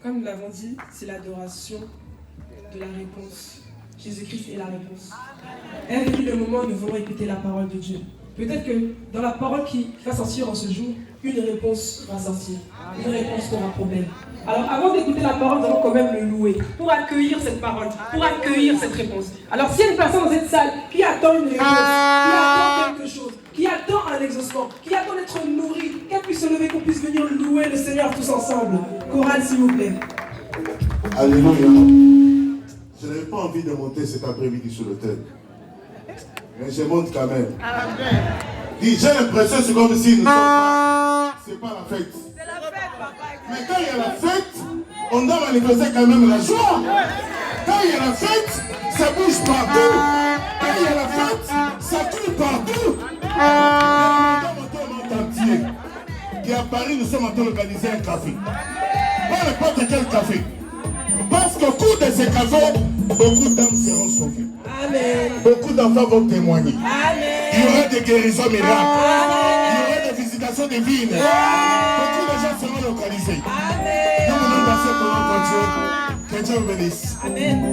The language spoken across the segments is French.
Comme nous l'avons dit, c'est l'adoration de la réponse. Jésus-Christ est la réponse. Est venu le moment où nous voulons écouter la parole de Dieu. Peut-être que dans la parole qui va sortir en ce jour, une réponse va sortir. Une réponse pour un problème. Alors avant d'écouter la parole, nous allons quand même le louer. Pour accueillir cette parole, pour accueillir cette réponse. Alors s'il y a une personne dans cette salle qui attend une réponse, qui attend quelque chose, qui attend un exaucement, qui attend d'être nourri, qu'elle puisse se lever, qu'on puisse venir louer le Seigneur tous ensemble. Chorale s'il vous plaît. Alléluia. Je n'avais pas envie de monter cet après-midi sur le thème. Mais je monte quand même. Amen. Dis, j'ai l'impression que c'est comme si nous sommes pas. C'est pas la fête. C'est la fête, papa. Mais quand il y a la fête, on doit manifester quand même la joie. Quand il y a la fête, ça bouge partout. Quand il y a la fête, ça crie partout. Dans le monde entier. Et à Paris, nous sommes en train d'organiser un café. Pas n'importe quel café. Parce qu'au cours de ces cafés, beaucoup d'âmes seront sauvées. Amen. Beaucoup d'enfants vont témoigner. Amen. Il y aura des guérisons miracles. Amen. Il y aura des visitations divines. Amen. Beaucoup de gens seront localisés. Amen. Nous voulons passer pour notre Dieu. Que Dieu vous bénisse. Amen. Yeah.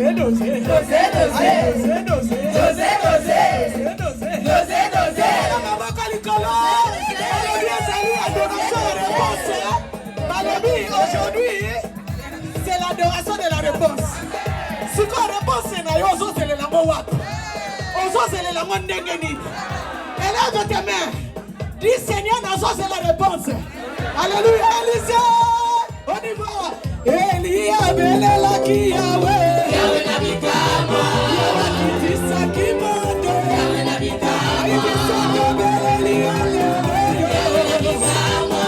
Aujourd'hui, c'est l'adoration de la réponse. Si tu réponse, c'est la wap. C'est la ndengeni. Élève tes mains. Dis Seigneur, c'est la réponse. Alléluia, Élisée. On y va. Elia belela ki Yahweh. Yahweh nabikama. Yahweh kitisa kimoto. Yahweh nabikama. Kitisa beleli Yahweh. Yahweh nabikama.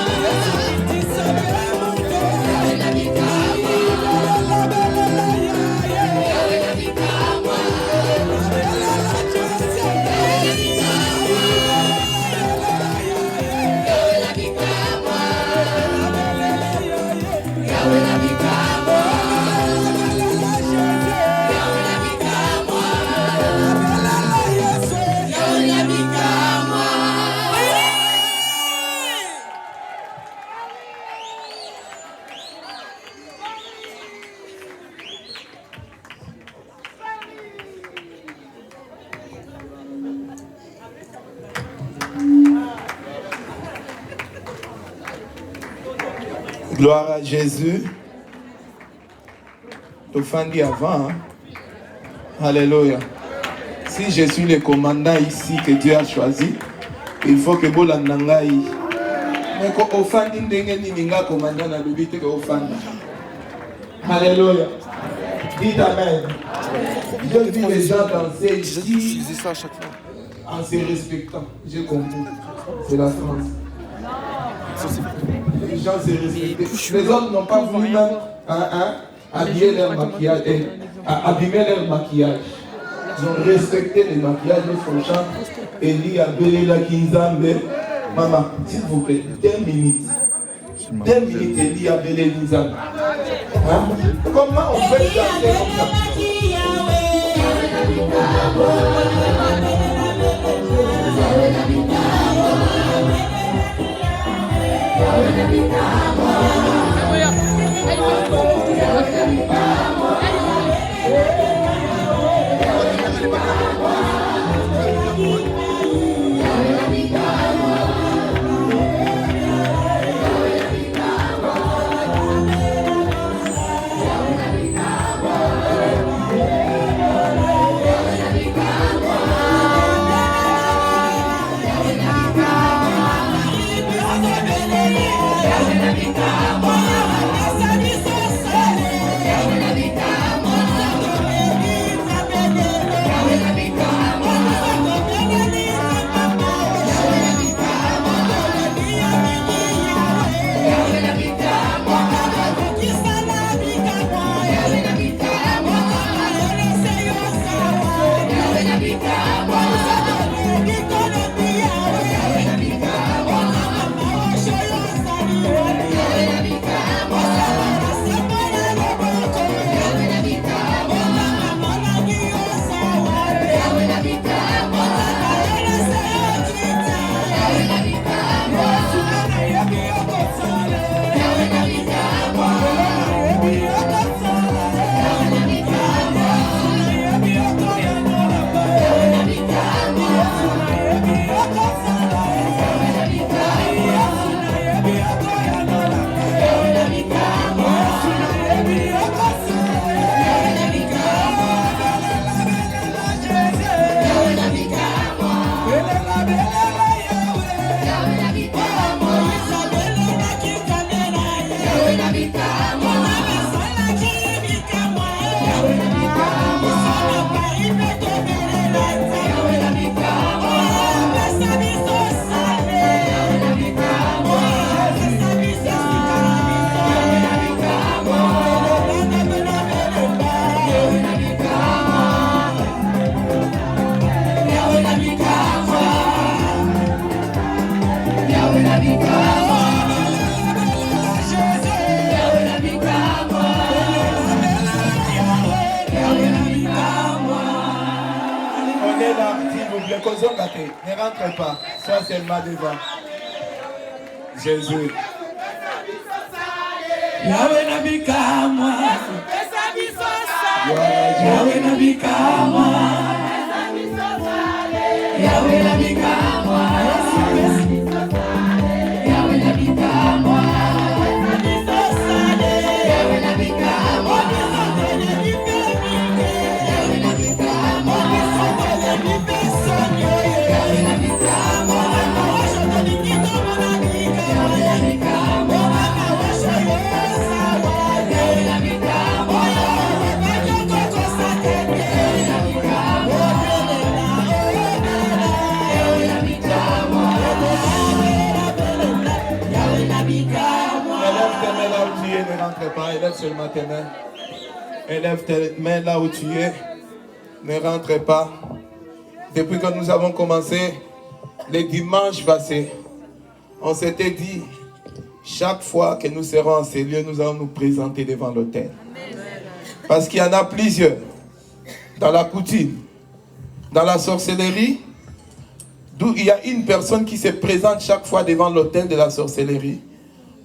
Kitisa kimoto. Yahweh nabikama. Belela Yahweh nabikama. Belela Jose. Yahweh nabikama. Yahweh nabikama. Yahweh nabikama. Gloire à Jésus. Tu fais avant. Hein? Alléluia. Si je suis le commandant ici que Dieu a choisi, il faut que vous l'anangaï. Mais quand on fait une commandant dans le but que vous faites. Alléluia. Dites Amen. Je vis les gens danser ici. Je dis ça à chaque fois. En se respectant. J'ai compris. C'est la France. Les gens se respectent. Les autres n'ont pas voulu même habiller leur maquillage, abîmer leur maquillage. Ils ont respecté les maquillages de son chant. Eli Abelela Kinzambe. Maman, s'il vous plaît, 2 minutes. 2 minutes, Eli Abelela Kinzambe. Comment on peut chanter comme ça? Ne rentrez pas, sois seulement devant. Jésus. Yahweh nabikama. Yahweh na bikamwa. Yahweh na bikamwa. Yahweh na bikamwa. Yahweh na bikamwa. Ne rentre pas, élève seulement tes mains. Élève tes mains là où tu es. Ne rentre pas. Depuis que nous avons commencé les dimanches passés, on s'était dit, chaque fois que nous serons en ces lieux, nous allons nous présenter devant l'autel. Parce qu'il y en a plusieurs. Dans la coutume, dans la sorcellerie, d'où il y a une personne qui se présente chaque fois devant l'autel de la sorcellerie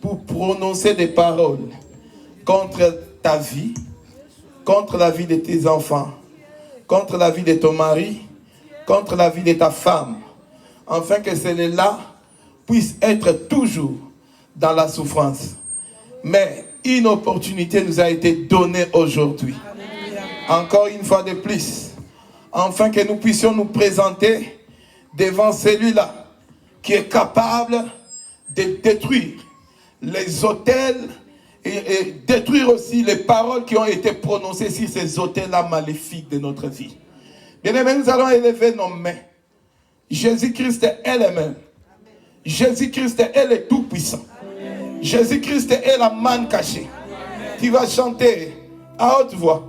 pour prononcer des paroles contre ta vie, contre la vie de tes enfants, contre la vie de ton mari, contre la vie de ta femme, afin que celle-là puisse être toujours dans la souffrance. Mais une opportunité nous a été donnée aujourd'hui. Encore une fois de plus, afin que nous puissions nous présenter devant celui-là qui est capable de détruire les autels et détruire aussi les paroles qui ont été prononcées sur ces autels-là maléfiques de notre vie. Bien-aimés, nous allons élever nos mains. Jésus-Christ est le même. Jésus-Christ est le tout-puissant. Jésus-Christ est la manne cachée. Tu vas chanter à haute voix.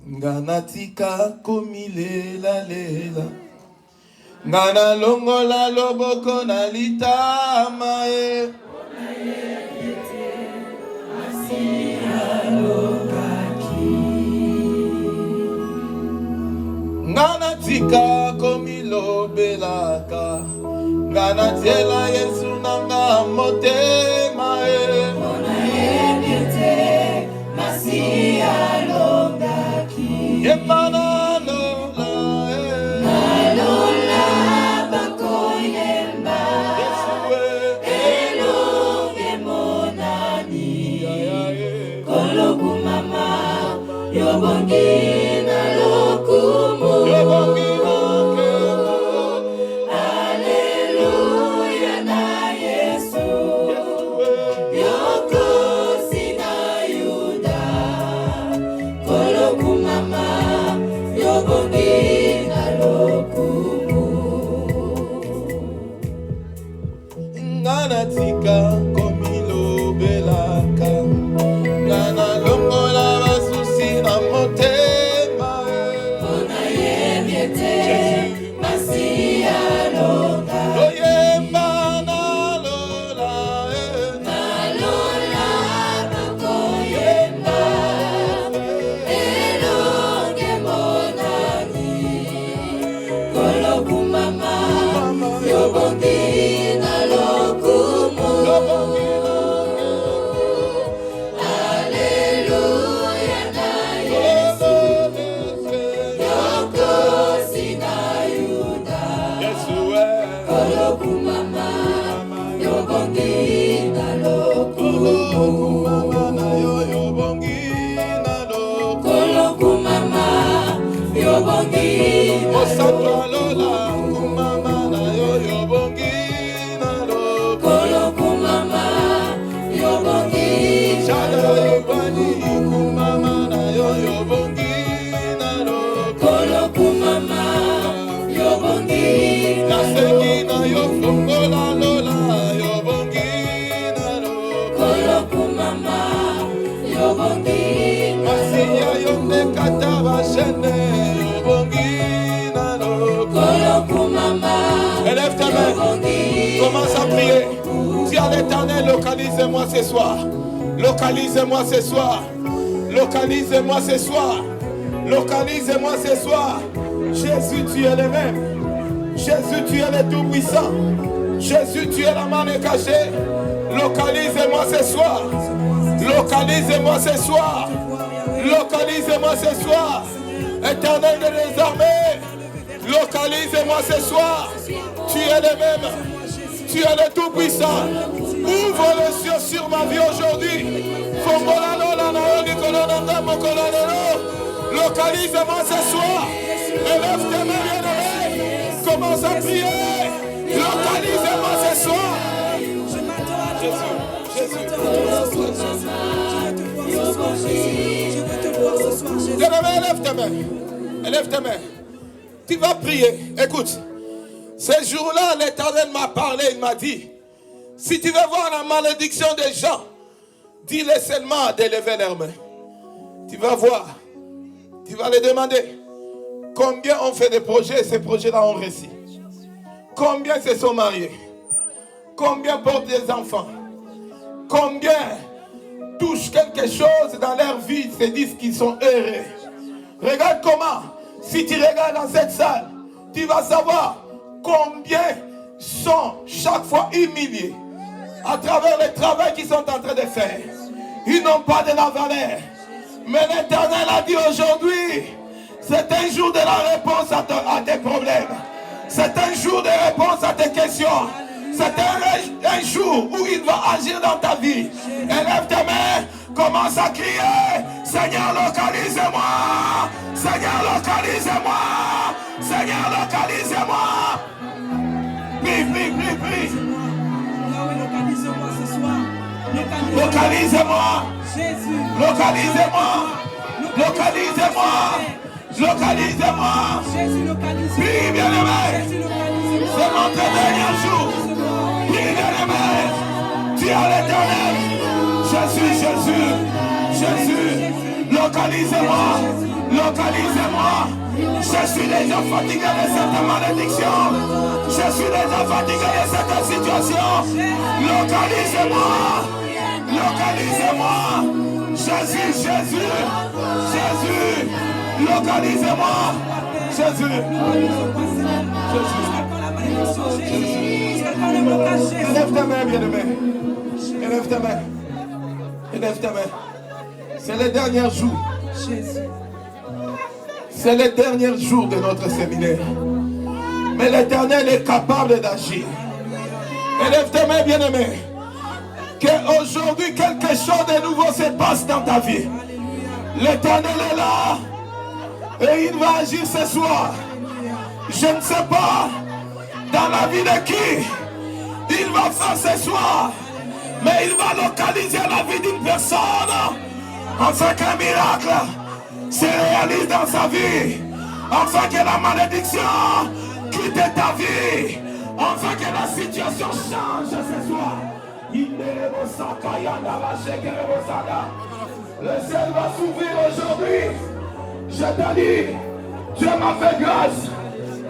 Nganatika komilela lela. Ngana longola loboko na litama e. Ngana tika komilo belaka. Ngana tela Yesu nanga motema e. Ona ebiete masia longaki. Yemana lola e. Nalola bakoyemba. Elonge monani. Kologu mama yobongi na lokumu. Hallelujah na Yesu. Yoko sina Yuda. Kologu mama yobongi na lokumu. Ngana tika komilo belaka. Ngana longola basusi na motema e. Ona yebiete masia longa. Oyemba na lola e. Nalola bakoyemba. Elonge monani. Kologu mama yobongi na lokumu. Hallelujah na Yesu. Yoko sina Yuda. Yesu e. Kologu mama yobongi na lokumu. Mama na yo yobongi na lo. Kologu mama yobongi na Osatwa lola kumama na yo yobongi na lo. Kologu mama yobongi na Shada yobani kumama na yo yobongi na lo. Kologu mama yobongi na Nasengi na yo fongola lola yobongi na lo. Kologu mama yobongi na Masiya yonde kataba shene yobongi na lo. Kologu mama Élève ta main. yobongi. Commence à prier. Dis à l'Éternel, localisez-moi ce soir. Localisez-moi ce soir. Localisez-moi ce soir. Localisez-moi ce soir. Jésus, tu es le même. Jésus, tu es le tout-puissant. Jésus, tu es la manne cachée. Localisez-moi ce soir. Localisez-moi ce soir. Localisez-moi ce soir. Éternel des armées, localisez-moi ce soir. Tu es le même. Tu es le Tout-Puissant. Ouvre le ciel sur ma vie aujourd'hui. Localise-moi ce soir. Élève tes mains, bien-aimés. Commence à prier. Localisez-moi ce soir. Jésus. Bien-aimé, élève tes mains. Élève tes mains. Tu vas prier. Écoute. Ce jour-là, l'Éternel m'a parlé. Il m'a dit, si tu veux voir la malédiction des gens, dis-les seulement d'élever leurs mains. Tu vas voir. Tu vas les demander. Combien ont fait des projets et ces projets-là ont réussi? Combien se sont mariés? Combien portent des enfants? Combien touchent quelque chose dans leur vie, se disent qu'ils sont heureux? Regarde comment, si tu regardes dans cette salle, tu vas savoir combien sont chaque fois humiliés à travers le travail qu'ils sont en train de faire. Ils n'ont pas de la valeur. Mais l'Éternel a dit aujourd'hui, c'est un jour de la réponse à tes problèmes. C'est un jour de réponse à tes questions. C'est un jour où il va agir dans ta vie. Élève tes mains, commence à crier. Seigneur, localisez-moi. Seigneur, localisez-moi. Seigneur, localisez-moi. Prie, prie, prie, prie. Localisez-moi ce soir. Localisez-moi. Jésus. Localisez-moi. Localisez-moi. Localisez-moi. Jésus, localisez-moi. Prie, bien-aimé. Jésus, localisez-moi. C'est notre dernier jour. Prie, bien-aimé. Tu as l'Éternel. Jésus, Jésus. Jésus. Localisez-moi. Localisez-moi. Je suis déjà fatigué de cette malédiction. Je suis déjà fatigué de cette situation. Localisez-moi. Localisez-moi. Jésus, Jésus. Jésus. Localisez-moi. Jésus. Élève ta main, bien-aimé. Élève ta main. Élève ta main. C'est le dernier jour. C'est le dernier jour de notre séminaire. Mais l'Éternel est capable d'agir. Élève tes mains, bien-aimé. Qu'aujourd'hui, quelque chose de nouveau se passe dans ta vie. L'Éternel est là. Et il va agir ce soir. Je ne sais pas dans la vie de qui il va faire ce soir. Mais il va localiser la vie d'une personne. Afin qu'un miracle se réalise dans sa vie. Afin que la malédiction quitte ta vie. Afin que la situation change ce soir. Le ciel va s'ouvrir aujourd'hui. Je te dis, Dieu m'a fait grâce.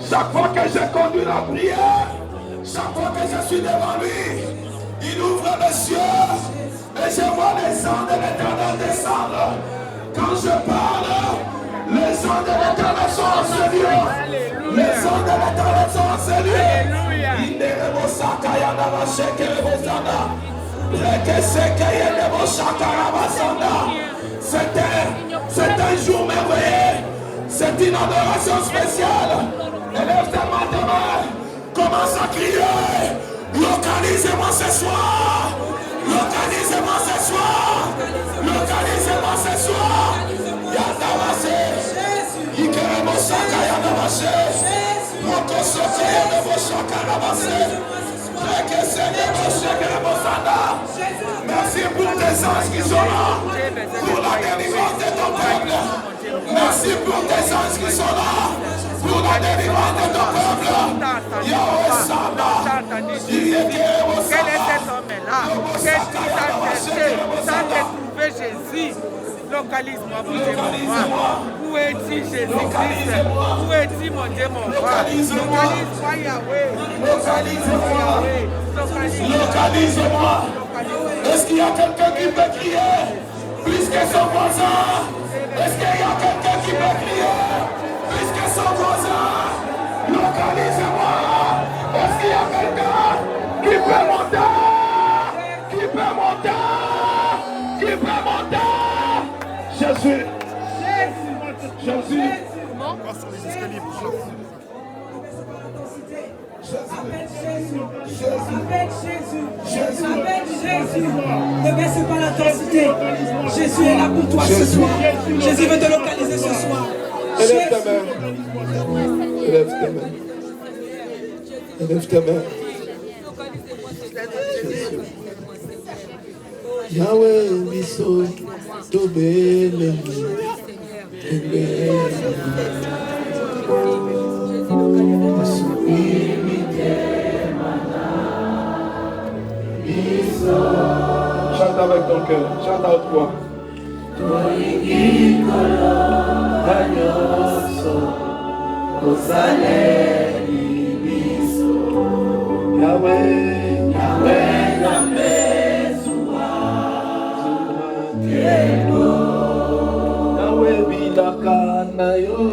Chaque fois que je conduis la prière, chaque fois que je suis devant lui, il ouvre les cieux et je vois les anges de l'Éternel descendre. Quand je parle, les anges de l'Éternel sont en ce lieu. Les anges de l'Éternel sont en ce lieu. C'est un jour merveilleux. C'est une adoration spéciale. Élève ta main demain. Commence à crier. Localisez-moi ce soir. Localisez-moi ce soir. Localisez-moi ce soir. Yadavase. Ikeremosaka yadavase. Mokosoke yadavosaka yadavase. Merci pour tes anges qui sont là. Pour la délivrance de ton peuple. Merci pour tes anges qui sont là. Pour la délivrance de ton peuple. Yahweh Saba. Quel est cet homme-là? Qu'est-ce qui t'a cherché? Ça t'a trouvé Jésus. Localise-moi, mon Dieu, mon roi. Où es-tu, Jésus-Christ? Où es-tu, mon Dieu, mon roi? Localise-moi, Yahweh. Localise-moi, Yahweh. Localise-moi. Est-ce qu'il y a quelqu'un qui peut crier plus que son voisin? Est-ce qu'il y a quelqu'un qui peut crier plus que son voisin? Localise-moi. Est-ce qu'il y a quelqu'un qui peut monter? Qui peut monter? Qui peut monter? Jésus. Jésus. Jésus. Appelle Jésus. Appelle Jésus. Appelle Jésus. Ne baisse pas l'intensité. Jésus est là pour toi ce soir. Jésus veut te localiser ce soir. Élève ta main. Élève ta main. Élève ta main. Yahweh biso tobele. Chante avec ton cœur, chante à haute voix. Yahweh, Yahweh bilaka na yo.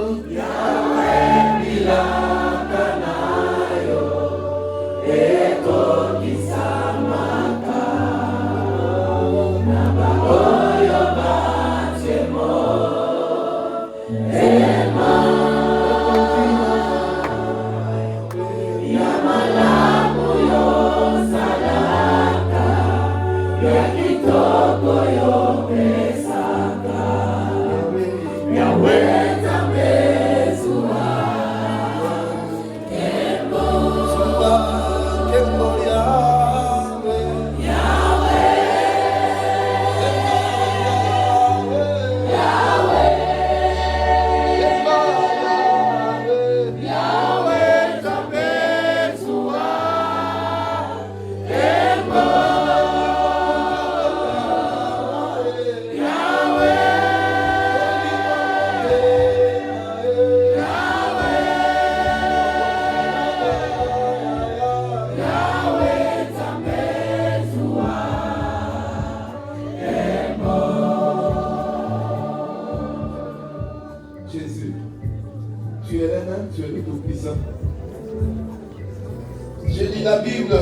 La Bible,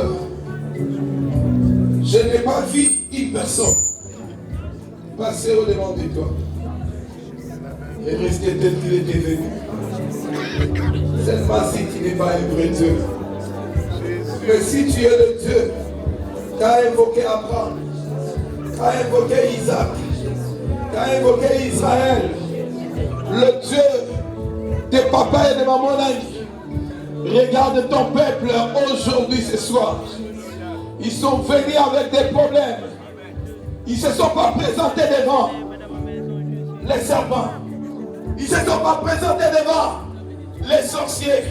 je n'ai pas vu une personne passer au-devant de toi et rester tel qu'il était venu. Seulement si tu n'es pas un vrai Dieu. Mais si tu es le Dieu qu'a invoqué Abraham, qu'a invoqué Isaac, qu'a invoqué Israël, le Dieu de papa et de maman Nani, regarde ton peuple aujourd'hui, ce soir. Ils sont venus avec des problèmes. Ils ne se sont pas présentés devant les serpents. Ils ne se sont pas présentés devant les sorciers.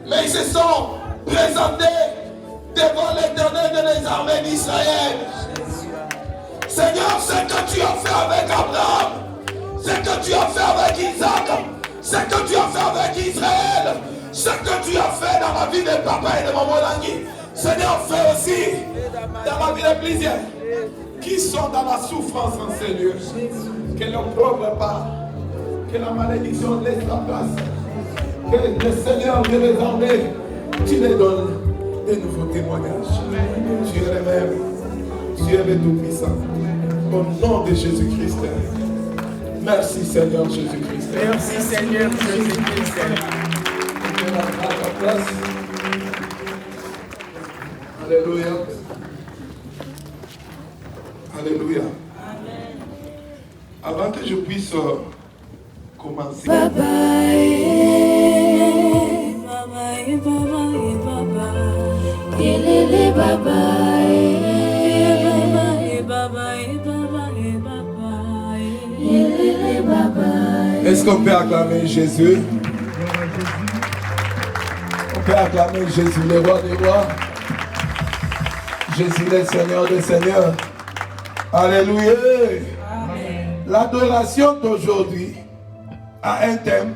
Mais ils se sont présentés devant l'Éternel des armées d'Israël. Seigneur, ce que tu as fait avec Abraham, ce que tu as fait avec Isaac, ce que tu as fait avec Israël, ce que tu as fait dans la vie de papa et de maman Langui, Seigneur, fais aussi dans la vie de plusieurs qui sont dans la souffrance en ces lieux. Que le pauvre part, que la malédiction laisse la place, que le Seigneur de les armées, tu les donnes de nouveaux témoignages. Tu es le même, tu es le Tout-Puissant. Au nom de Jésus-Christ. Merci Seigneur Jésus-Christ. Merci Seigneur Jésus-Christ. Place. Alléluia. Alléluia. Avant que je puisse commencer. Est-ce qu'on peut acclamer Jésus? On peut acclamer Jésus, le roi des rois. Jésus, le Seigneur des seigneurs. Alléluia. L'adoration d'aujourd'hui a un thème.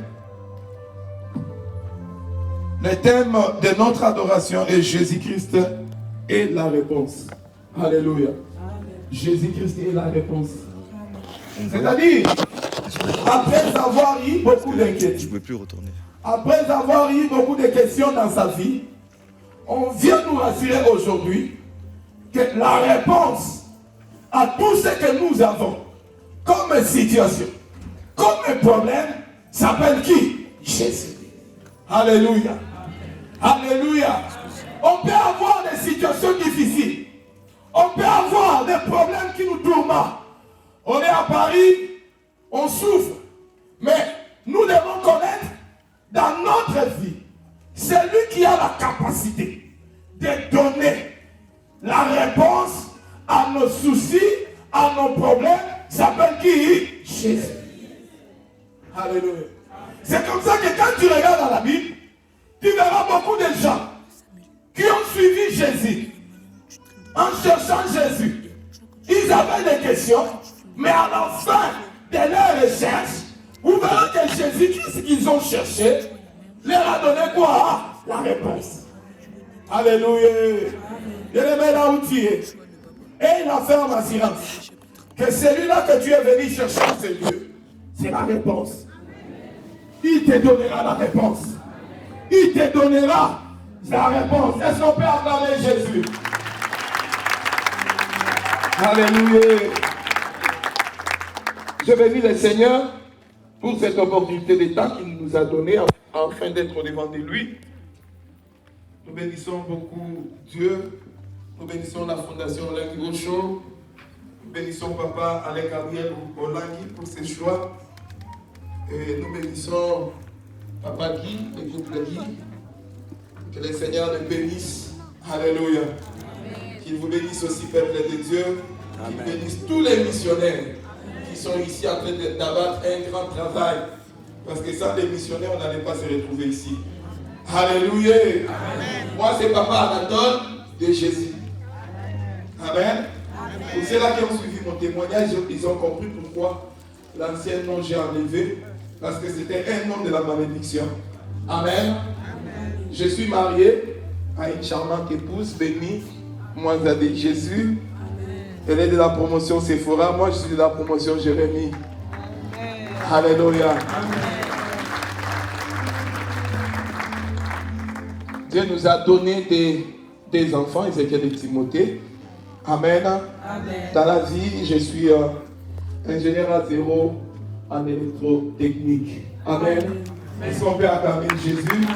Le thème de notre adoration est Jésus-Christ et la réponse. Alléluia. Jésus-Christ est la réponse. C'est-à-dire, après avoir eu beaucoup d'inquiétudes, je ne peux plus retourner. Après avoir eu beaucoup de questions dans sa vie, on vient nous rassurer aujourd'hui que la réponse à tout ce que nous avons comme situation, comme le problème s'appelle qui? Jésus. Alléluia. Alléluia. On peut avoir des situations difficiles. On peut avoir des problèmes qui nous tourmentent. On est à Paris, on souffre. Mais nous devons connaître dans notre vie, c'est lui qui a la capacité de donner la réponse à nos soucis, à nos problèmes. S'appelle qui? Jésus. Alléluia. C'est comme ça que quand tu regardes dans la Bible, tu verras beaucoup de gens qui ont suivi Jésus. En cherchant Jésus, ils avaient des questions, mais à la fin de leur recherche, vous verrez que Jésus, qu'est-ce qu'ils ont cherché, leur a donné quoi? La réponse. Alléluia. Il est là où tu es. Et il a fait en assurance que celui-là que tu es venu chercher en ce lieu, c'est la réponse. Il te donnera la réponse. Il te donnera la réponse. Est-ce qu'on peut acclamer Jésus? Alléluia. Je bénis le Seigneur pour cette opportunité de temps qu'il nous a donnée afin d'être devant de lui. Nous bénissons beaucoup Dieu. Nous bénissons la Fondation Olangi Gaucho. Nous bénissons Papa Alain Gabriel Olangi pour ses choix. Et nous bénissons Papa Guy, le couple Guy. Que le Seigneur le bénisse. Alléluia. Qu'il vous bénisse aussi, peuple de Dieu. Qu'il bénisse tous les missionnaires qui sont ici en train d'abattre un grand travail. Parce que sans les missionnaires, on n'allait pas se retrouver ici. Alléluia. Amen. Moi, c'est Papa Anatole de Jésus. Amen. Pour ceux-là qui ont suivi mon témoignage, ils ont compris pourquoi l'ancien nom j'ai enlevé. Parce que c'était un nom de la malédiction. Amen. Je suis marié à une charmante épouse bénie, moi de Jésus. Elle est de la promotion Sephora, moi je suis de la promotion Jérémie. Alléluia. Dieu nous a donné des enfants, Ézéchiel et Timothée. Amen. Dans la vie, je suis ingénieur à zéro en électrotechnique. Amen. Est-ce qu'on peut acclamer Jésus?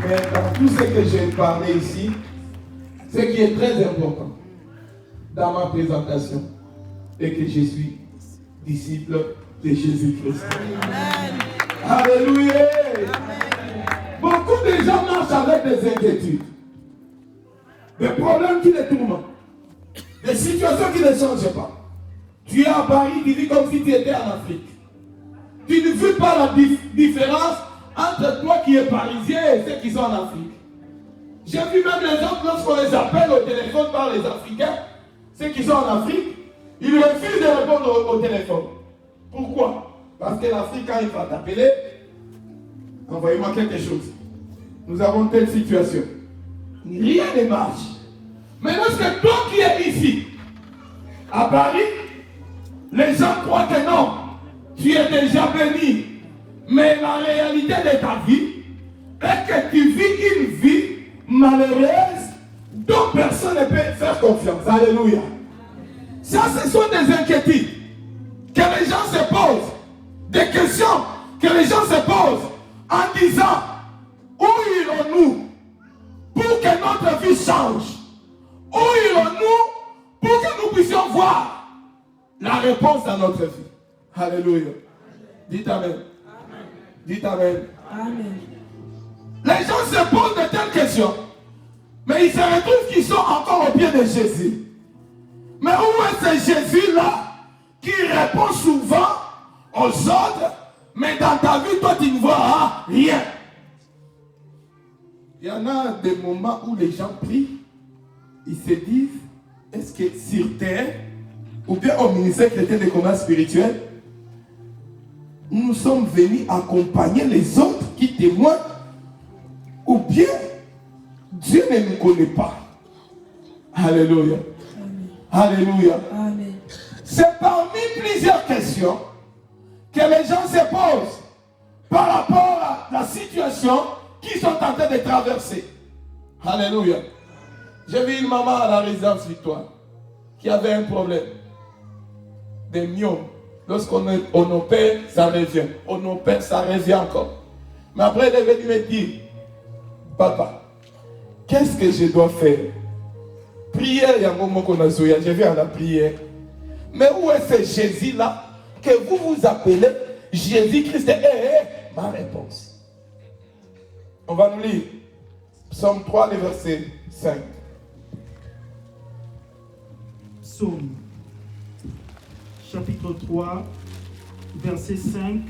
Mais dans tout ce que j'ai parlé ici, ce qui est très important dans ma présentation est que je suis disciple de Jésus-Christ. Alléluia. Beaucoup de gens marchent avec des inquiétudes, des problèmes qui les tourmentent, des situations qui ne changent pas. Tu es à Paris, tu vis comme si tu étais en Afrique. Tu ne vis pas la différence entre toi qui es parisien et ceux qui sont en Afrique. J'ai vu même les autres, lorsqu'on les appelle au téléphone par les Africains, ceux qui sont en Afrique, ils refusent de répondre au téléphone. Pourquoi? Parce que l'Afrique, quand il va t'appeler, envoyez-moi quelque chose. Nous avons telle situation. Rien ne marche. Mais lorsque toi qui es ici, à Paris, les gens croient que non, tu es déjà béni. Mais la réalité de ta vie est que tu vis une vie malheureuse dont personne ne peut faire confiance. Alléluia. Ça, ce sont des inquiétudes que les gens se posent. Des questions que les gens se posent en disant, où irons-nous pour que notre vie change? Où irons-nous pour que nous puissions voir la réponse à notre vie? Alléluia. Dites Amen. Dites Amen. Amen. Les gens se posent de telles questions, mais ils se retrouvent qu'ils sont encore au pied de Jésus. Mais où est ce Jésus-là qui répond souvent aux autres, mais dans ta vie, toi, tu ne vois rien? Il y en a des moments où les gens prient, ils se disent, est-ce que sur terre, ou bien au ministère chrétien des commerces spirituels, nous sommes venus accompagner les autres qui témoignent, ou bien Dieu ne nous connaît pas. Alléluia. Amen. Alléluia. Amen. C'est parmi plusieurs questions que les gens se posent par rapport à la situation qu'ils sont en train de traverser. Alléluia. J'ai vu une maman à la résidence Victoire qui avait un problème. des myomes. Lorsqu'on opère, ça revient. On opère, ça revient encore. Mais après, il est venu me dire, papa, qu'est-ce que je dois faire? Prière, il y a un moment qu'on a zoé, je vais à la prière. Mais où est ce Jésus-là que vous vous appelez Jésus-Christ? Ma réponse. On va nous lire Psaume 3, le verset 5. Psaume, chapitre 3, verset 5.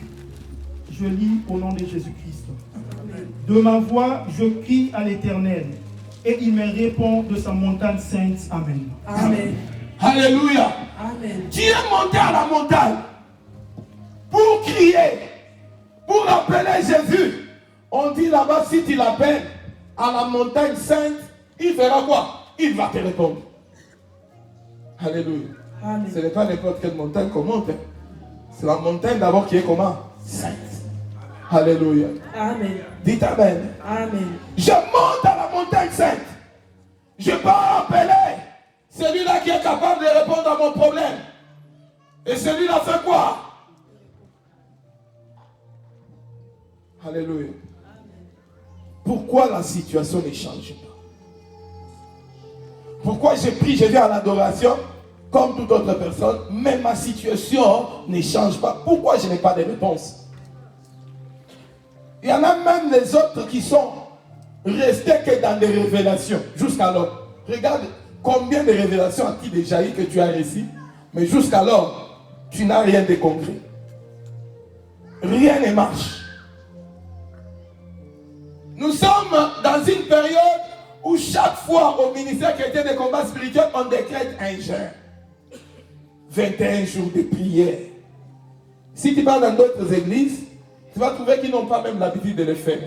Je lis au nom de Jésus-Christ. De ma voix, je crie à l'Éternel, et il me répond de sa montagne sainte. Amen. Amen. Alléluia. Amen. Tu es monté à la montagne pour crier, pour appeler Jésus. On dit là-bas, si tu l'appelles à la montagne sainte, il fera quoi? Il va te répondre. Alléluia. Amen. Ce n'est pas n'importe quelle montagne qu'on monte. C'est la montagne d'abord qui est comment? Sainte. Alléluia. Amen. Dites Amen. Amen. Je monte à la montagne sainte. Je pars appeler celui-là qui est capable de répondre à mon problème. Et celui-là fait quoi? Alléluia. Pourquoi la situation ne change pas? Pourquoi je prie, je viens à l'adoration comme toute autre personne, mais ma situation ne change pas? Pourquoi je n'ai pas de réponse? Il y en a même les autres qui sont restés que dans des révélations jusqu'alors. Regarde combien de révélations a-t-il déjà eu que tu as reçues, mais jusqu'alors, tu n'as rien de concret. Rien ne marche. Nous sommes dans une période où chaque fois au ministère chrétien des combats spirituels, on décrète un jeûne. 21 jours de prière. Si tu vas dans d'autres églises, tu vas trouver qu'ils n'ont pas même l'habitude de le faire.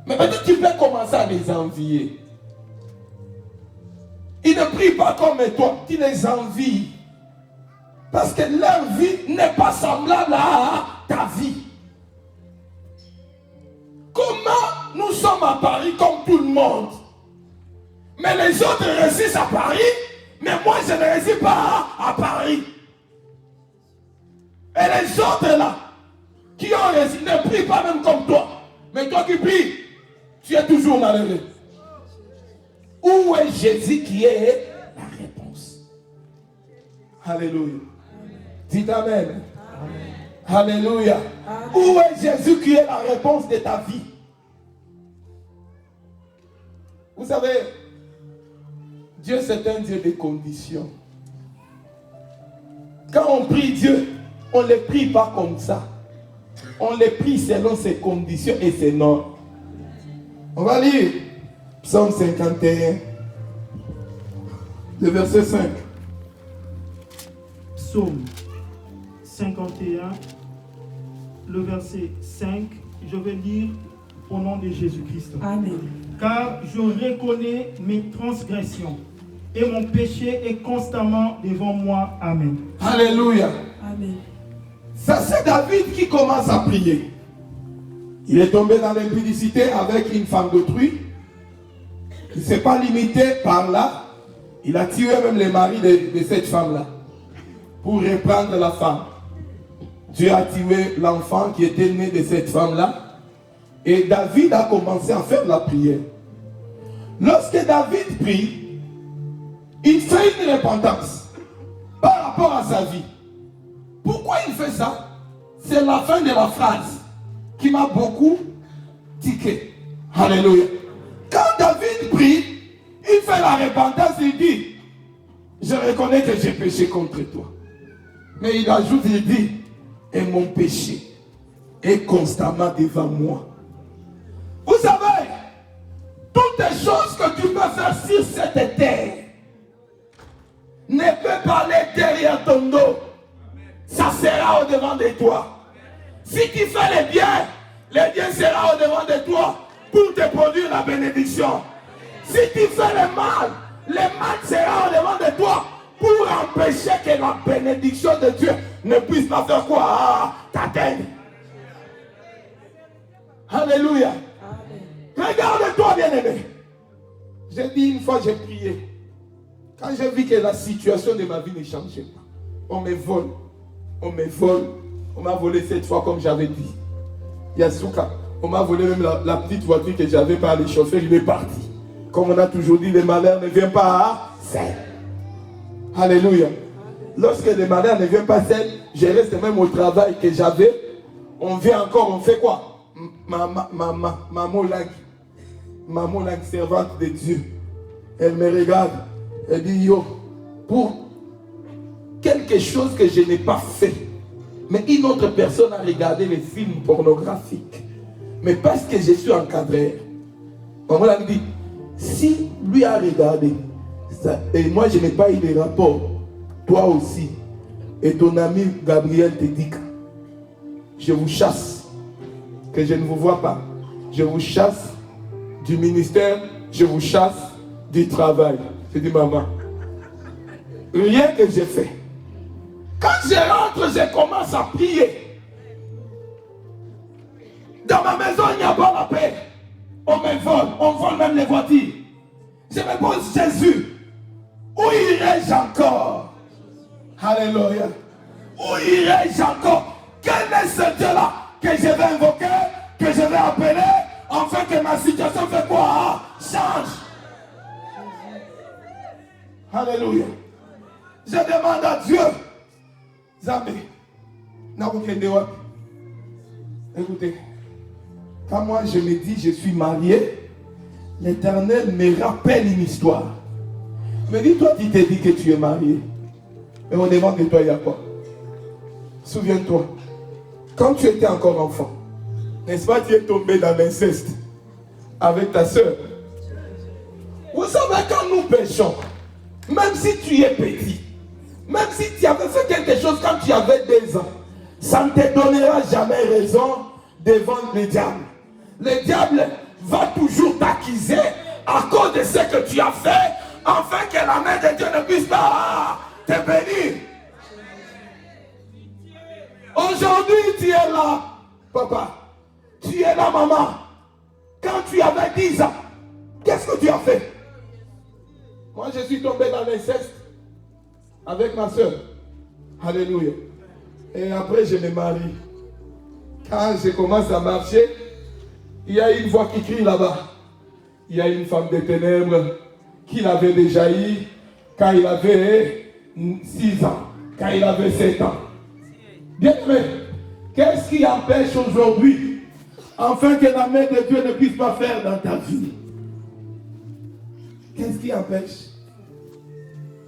Mais peut-être tu peux commencer à les envier. Ils ne prient pas comme toi, tu les envies. Parce que leur vie n'est pas semblable à ta vie. Comment nous sommes à Paris comme tout le monde? Mais les autres réussissent à Paris, mais moi je ne réussis pas à Paris. Et les autres là, qui ont réussi, ne prient pas même comme toi. Mais toi qui pries, tu es toujours malheureux. Où est Jésus qui est la réponse? Alléluia. Dites Amen. Amen. Alléluia. Amen. Où est Jésus qui est la réponse de ta vie? Vous savez, Dieu c'est un Dieu de conditions. Quand on prie Dieu, on ne le prie pas comme ça. On le prie selon ses conditions et ses normes. On va lire Psaume 51, le verset 5. Psaume 51, le verset 5. Je vais lire au nom de Jésus-Christ. Amen. Car je reconnais mes transgressions et mon péché est constamment devant moi. Amen. Alléluia. Amen. Ça c'est David qui commence à prier. Il est tombé dans l'impudicité avec une femme d'autrui. Il ne s'est pas limité par là. Il a tué même le mari de cette femme-là pour reprendre la femme. Dieu a tué l'enfant qui était né de cette femme-là. Et David a commencé à faire la prière. Lorsque David prie, il fait une repentance par rapport à sa vie. Pourquoi il fait ça? C'est la fin de la phrase qui m'a beaucoup tiqué. Alléluia. Quand David prie, il fait la repentance, il dit, je reconnais que j'ai péché contre toi. Mais il ajoute, il dit, et mon péché est constamment devant moi. Vous savez, toutes les choses que tu peux faire sur cette terre ne peut pas aller derrière ton dos. Ça sera au-devant de toi. Si tu fais le bien sera au-devant de toi pour te produire la bénédiction. Si tu fais le mal sera au-devant de toi pour empêcher que la bénédiction de Dieu ne puisse pas faire quoi? T'atteindre. Alléluia. Regarde-toi, bien-aimé. J'ai dit une fois, j'ai prié. Quand j'ai vu que la situation de ma vie ne changeait pas, on me vole, on me vole. On m'a volé 7 fois comme j'avais dit. Yasuka, on m'a volé même la petite voiture que j'avais par les chauffeurs, il est parti. Comme on a toujours dit, les malheurs ne viennent pas à seul. Alléluia. Lorsque les malheurs ne viennent pas seul, je reste même au travail que j'avais. On vient encore, on fait quoi? Maman Lag, servante de Dieu. Elle me regarde. Elle dit, yo, pour quelque chose que je n'ai pas fait, mais une autre personne a regardé les films pornographiques. Mais parce que je suis encadré, Maman Lag dit, si lui a regardé, ça, et moi je n'ai pas eu de rapport, toi aussi, et ton ami Gabriel te dit, je vous chasse, que je ne vous vois pas. Je vous chasse du ministère, je vous chasse du travail. Je dis, maman, rien que j'ai fait. Quand je rentre, je commence à prier. Dans ma maison, il n'y a pas la paix. On me vole, on vole même les voitures. Je me pose, Jésus, où irai-je encore? Alléluia. Où irai-je encore? Quel est ce Dieu-là que je vais invoquer, que je vais appeler, afin que ma situation fait quoi? Change. Alléluia. Je demande à Dieu. Zambé. Écoutez, quand moi je me dis je suis marié, l'Éternel me rappelle une histoire. Me dit, toi tu t'es dit que tu es marié. Mais on demande de toi il y a quoi? Souviens-toi, quand tu étais encore enfant, n'est-ce pas, tu es tombé dans l'inceste avec ta soeur. Vous savez, quand nous péchons, même si tu es petit, même si tu avais fait quelque chose quand tu avais 2 ans, ça ne te donnera jamais raison devant le diable. Le diable va toujours t'accuser à cause de ce que tu as fait, afin que la main de Dieu ne puisse pas te bénir. Aujourd'hui, tu es là, papa. Tu es là, maman. Quand tu avais 10 ans, qu'est-ce que tu as fait? Moi, je suis tombé dans l'inceste avec ma soeur. Alléluia. Et après, je me marie. Quand je commence à marcher, il y a une voix qui crie là-bas. Il y a une femme des ténèbres qui l'avait déjà eu quand il avait 6 ans, quand il avait 7 ans. Bien aimé, qu'est-ce qui empêche aujourd'hui, afin que la main de Dieu ne puisse pas faire dans ta vie? Qu'est-ce qui empêche?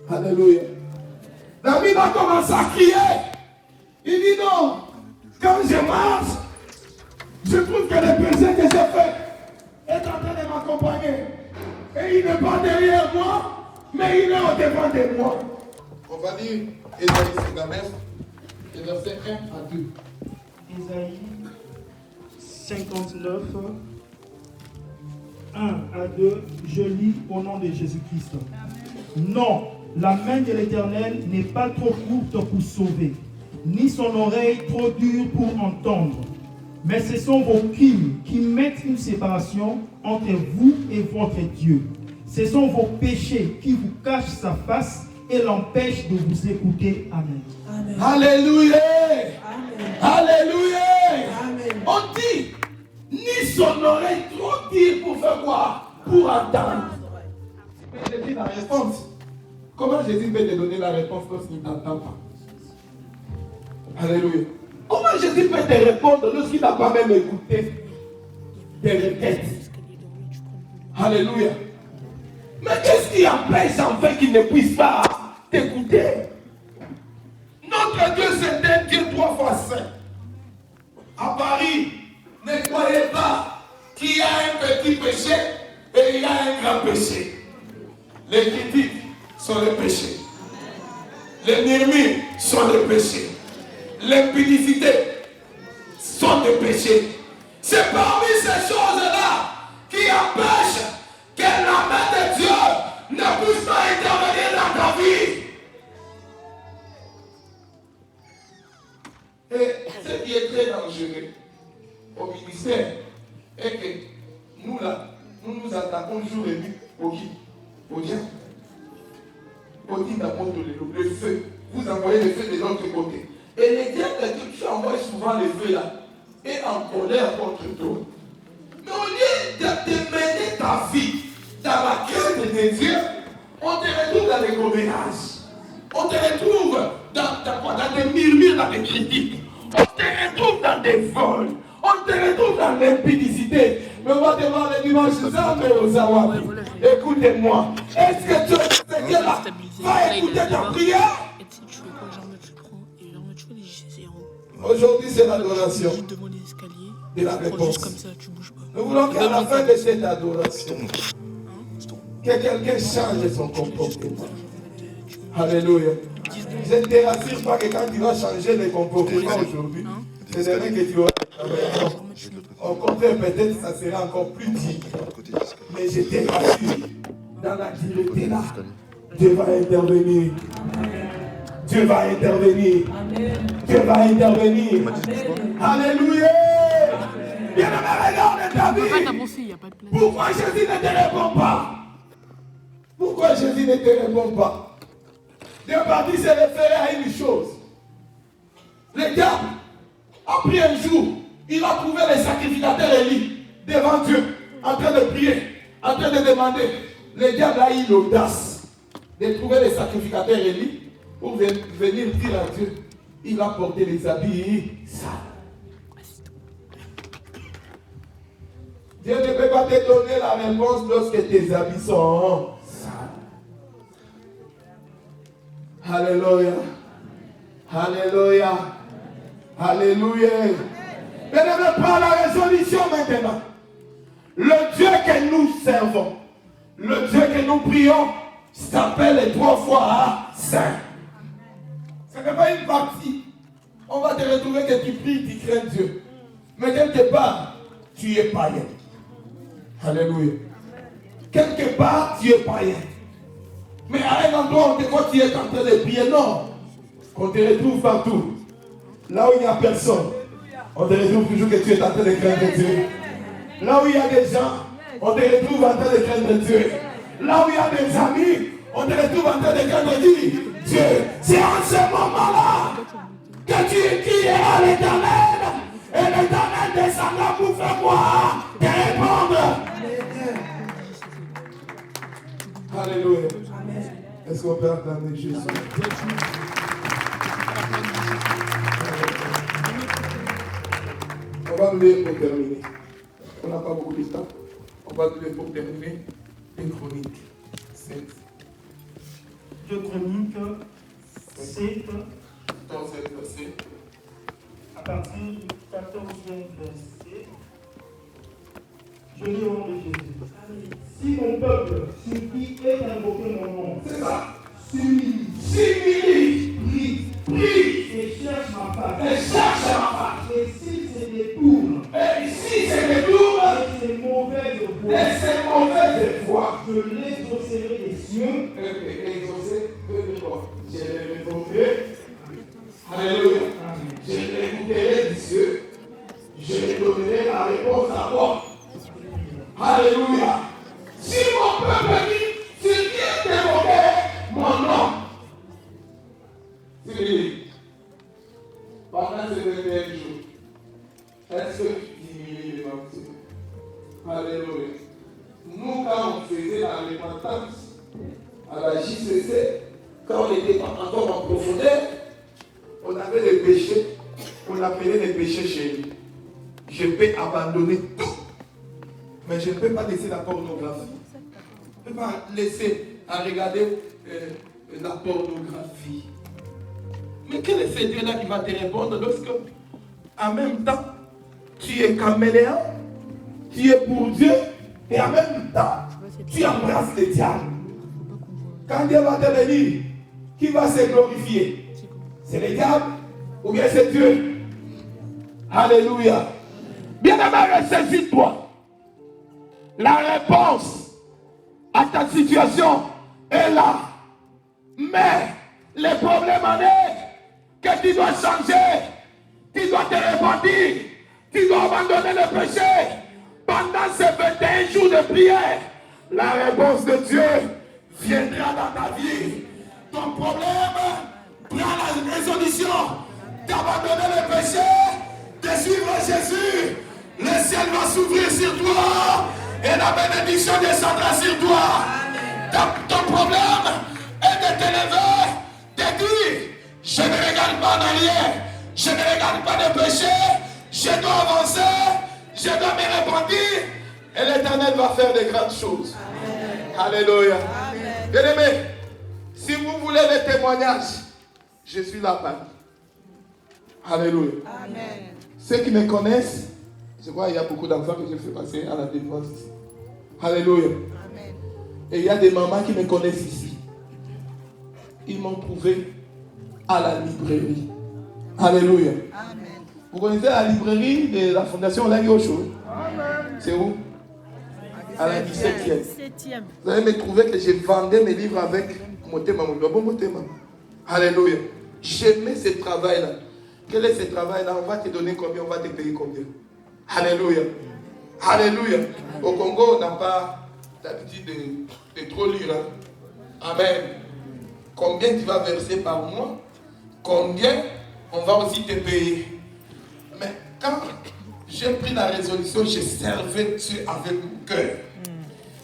Alléluia. David a commencé à crier. Il dit non, quand je marche, je trouve que le péché que j'ai fait est en train de m'accompagner. Et il n'est pas derrière moi, mais il est au devant de moi. On va lire Ésaïe 59, versets 1 à 2. Ésaïe 59, 1 à 2, je lis au nom de Jésus-Christ. Non, la main de l'Éternel n'est pas trop courte pour sauver, ni son oreille trop dure pour entendre. Mais ce sont vos crimes qui mettent une séparation entre vous et votre Dieu. Ce sont vos péchés qui vous cachent sa face et l'empêchent de vous écouter. Amen. Amen. Alléluia. Amen. Alléluia. Amen. On dit, ni son oreille trop dure pour faire quoi? Pour entendre. Je dis la réponse. Comment Jésus peut te donner la réponse lorsqu'il ne t'entend pas? Alléluia. Comment Jésus peut te répondre lorsqu'il n'a pas même écouté tes requêtes? Alléluia. Mais qu'est-ce qui empêche en fait qu'il ne puisse pas t'écouter? Notre Dieu, c'est un Dieu 3 fois saint. À Paris, ne croyez pas qu'il y a un petit péché et il y a un grand péché. Les critiques sont les péchés. Les murmures sont les péchés. L'impudicité sont des péchés. C'est parmi ces choses-là qui empêchent que la main de Dieu ne puisse pas intervenir dans ta vie. Et ce qui est très dangereux au ministère est que nous là, nous attaquons jour et nuit au qui? Au diable. Au diable d'apôtre le feu. Vous envoyez le feu de l'autre côté. Et les diables que tu envoies souvent les feux là, est en colère contre toi. Mais au lieu de te mener ta vie dans la crainte de Dieu, on te retrouve dans les commérages. On te retrouve dans des murmures, dans des critiques. On te retrouve dans des vols. On te retrouve dans l'impudicité. Mais on va te voir le dimanche, ça, mais aux Awabi. Écoutez-moi. Est-ce que Dieu là va écouter ta prière? Aujourd'hui, c'est l'adoration de la réponse. Nous voulons qu'à la fin de cette adoration, que quelqu'un change son comportement. Alléluia. Je ne te rassure pas que quand tu vas changer les comportements aujourd'hui, c'est vrai que tu auras travaillé. Au contraire, peut-être ça sera encore plus dur. Mais je te rassure, dans la dureté là, Dieu va intervenir. Dieu va intervenir. Dieu va intervenir. Alléluia. Bien aimé, regarde ta vie. Pourquoi Jésus ne te répond pas? Pourquoi Jésus ne te répond pas? Dieu parti se référer à une chose. Le diable a pris un jour, il a trouvé les sacrificateurs Élie devant Dieu, en train de prier, en train de demander. Le diable a eu l'audace de trouver les sacrificateurs Élie pour venir dire à Dieu. Il a porté les habits sales. Dieu ne peut pas te donner la réponse lorsque tes habits sont sales. Alléluia. Alléluia. Alléluia. Mais ne pas la résolution maintenant. Le Dieu que nous servons, le Dieu que nous prions, s'appelle 3 fois Saint. Ce n'est pas une partie. On va te retrouver que tu pries, tu crains Dieu. Mais quelque part, tu es païen. Alléluia. Quelque part, tu es païen. Mais à un endroit, on te voit, tu es en train de prier. Non. On te retrouve partout. Là où il n'y a personne, on te retrouve toujours que tu es en train de craindre Dieu. Là où il y a des gens, on te retrouve en train de craindre Dieu. Là où il y a des amis, on te retrouve en train de craindre Dieu. C'est en ce moment-là que tu crieras à l'Éternel. Et l'Éternel descendra pour faire quoi? Te répondre. Alléluia. Est-ce qu'on peut acclamer Jésus? On va lever pour terminer. On n'a pas beaucoup de temps. On va lever pour terminer une chronique. 2 Chroniques 7, à partir du 14e verset. Je lis au nom de Jésus. Si mon peuple, sur qui est invoqué mon nom, C'est ça. s'humilie, prie, et cherche ma face, et s'il se détourne, Et si c'est le tour et ses mauvaises de voies, ces mauvaises voies, je l'exaucerai des cieux, je les répondrai. Alléluia. Je les écouterai du cieux. Je les donnerai la réponse à moi. Alléluia. Si mon peuple dit, tu viens d'évoquer mon nom. Pendant ces derniers jours, est-ce que tu diminues les menteurs? Alléluia. Nous, quand on faisait la repentance à la JCC, quand on n'était pas encore en profondeur, on avait des péchés, on appelait les péchés chez nous. Je peux abandonner tout, mais je ne peux pas laisser la pornographie. Je ne peux pas laisser à regarder la pornographie. Mais quel est ce Dieu-là qui va te répondre lorsque, en même temps, tu es caméléon, tu es pour Dieu, et en même temps, tu embrasses le diable. Quand Dieu va te venir, qui va se glorifier? C'est le diable ou bien c'est Dieu? Alléluia. Bien-aimé, ressaisis-toi. La réponse à ta situation est là. Mais le problème en est que tu dois changer. Tu dois te repentir. Tu dois abandonner le péché. Pendant ces 21 jours de prière, la réponse de Dieu viendra dans ta vie. Ton problème prend la résolution d'abandonner le péché, de suivre Jésus, le ciel va s'ouvrir sur toi et la bénédiction descendra sur toi. Ton problème est de te lever, de dire, je ne regarde pas en arrière, je ne regarde pas de péché, je dois avancer, je dois me repentir et l'Éternel va faire de grandes choses. Amen. Alléluia. Bien-aimés, si vous voulez le témoignage, je suis là parmi. Alléluia. Amen. Ceux qui me connaissent, je vois qu'il y a beaucoup d'enfants que je fais passer à la délivrance ici. Alléluia. Amen. Et il y a des mamans qui me connaissent ici. Ils m'ont trouvé à la librairie. Alléluia. Amen. Vous connaissez la librairie de la fondation Lagui Ocho? C'est où? À la 17e. Vous allez me trouver que je vendais mes livres avec mon thème. Alléluia. J'aimais ce travail-là. Quel est ce travail-là? On va te donner combien? On va te payer combien? Alléluia. Alléluia. Au Congo, on n'a pas l'habitude de trop lire. Hein? Amen. Combien tu vas verser par mois? Combien on va aussi te payer? Mais quand j'ai pris la résolution, je servais Dieu avec mon cœur.